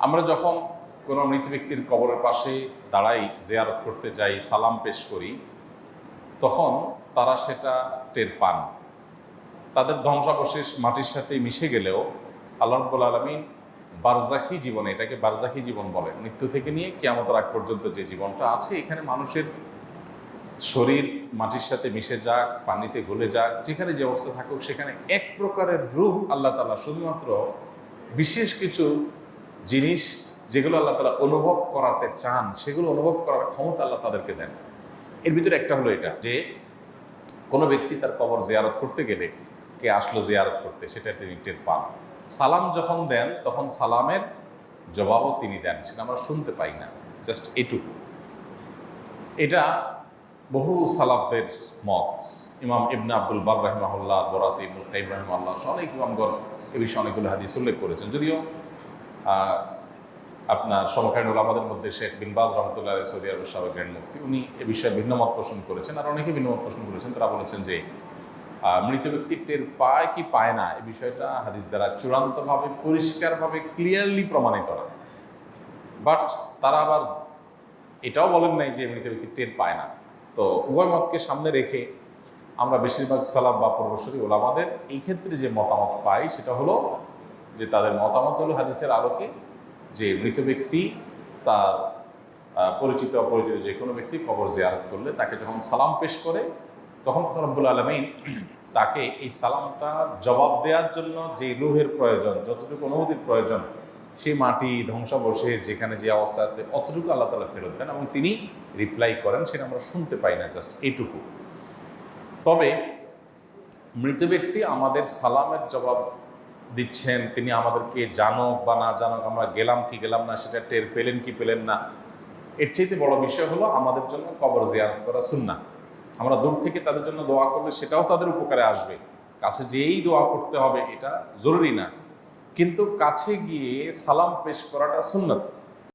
আমরা যখন কোনো মৃত ব্যক্তির কবরের পাশে দাঁড়াই, জিয়ারত করতে যাই, সালাম পেশ করি, তখন তারা সেটা টের পান। তাদের ধ্বংসাবশেষ মাটির সাথে মিশে গেলেও আল্লাহ রাব্বুল আলামিন বারজাখী জীবন, এটাকে বারজাখী জীবন বলে, মৃত্যু থেকে নিয়ে কিয়ামতের আগ পর্যন্ত যে জীবনটা আছে, এখানে মানুষের শরীর মাটির সাথে মিশে যাক, পানিতে গলে যাক, যেখানে যে অবস্থা থাকুক, সেখানে এক প্রকারের রূহ আল্লাহ তাআলা শুধুমাত্র বিশেষ কিছু জিনিস যেগুলো আল্লাহ তাআলা অনুভব করাতে চান, সেগুলো অনুভব করার ক্ষমতা আল্লাহ তাদেরকে দেন। এর ভিতরে একটা হলো এটা যে কোনো ব্যক্তি তার কবর জিয়ারত করতে গেলে, কে আসলো জিয়ারত করতে, সেটা তিনি টের পান। সালাম যখন দেন তখন সালামের জবাবও তিনি দেন, সেটা আমরা শুনতে পাই না, জাস্ট এটুকু। এটা বহু সালাফদের মত। ইমাম ইবনে আব্দুল বার রাহিমাহুল্লাহ, বরাতে ইবনুল কাইয়িম রাহিমাহুল্লাহ, অনেক ইমামগণ এ বিষয়ে অনেকগুলো হাদিস উল্লেখ করেছেন। যদিও আপনার সমকালীন ওলামাদের মধ্যে শেখ বিন বাজ রহমতুল্লাহ আলাইহি, সৌদি আরবের সাবেক গ্র্যান্ড মুফতি, উনি এ বিষয়ে ভিন্ন মত পোষণ করেছেন। আর অনেকে ভিন্ন মত পোষণ করেছেন। তারা বলেছেন যে মৃত ব্যক্তি টের পায় কি পায় না, এই বিষয়টা হাদিস দ্বারা চূড়ান্তভাবে পরিষ্কারভাবে ক্লিয়ারলি প্রমাণিত না। বাট তারা আবার এটাও বলেন নাই যে মৃত ব্যক্তি টের পায় না। তো উভয় মতকে সামনে রেখে আমরা বেশিরভাগ সালাফ বা পূর্বসূরি ওলামাদের এই ক্ষেত্রে যে মতামত পাই, সেটা হলো যে তাদের মতামত হলো হাদিসের আলোকে যে মৃত ব্যক্তি তার পরিচিত অপরিচিত যে কোনো ব্যক্তি কবর জিয়ারত করলে তাকে যখন সালাম পেশ করে, তখন রব্বুল আলামিন তাকে এই সালামটা জবাব দেওয়ার জন্য যে রুহের প্রয়োজন, যতটুকু অনুভূতির প্রয়োজন, সেই মাটি ধ্বংসাবশেষ যেখানে যে অবস্থা আছে অতটুকু আল্লাহ তাআলা ফেরত দেন এবং তিনি রিপ্লাই করেন, সেটা আমরা শুনতে পাই না, জাস্ট এইটুকু। তবে মৃত ব্যক্তি আমাদের সালামের জবাব দিচ্ছেন, তিনি আমাদেরকে জানুক বা না জানুক, আমরা গেলাম কি গেলাম না সেটা টের পেলেন কি পেলেন না, এর চাইতে বড় বিষয় হলো আমাদের জন্য কবর জিয়ারত করা সুন্নাহ। আমরা দূর থেকে তাদের জন্য দোয়া করলে সেটাও তাদের উপকারে আসবে। কাছে যেই দোয়া করতে হবে এটা জরুরি না, কিন্তু কাছে গিয়ে সালাম পেশ করাটা সুন্নাত।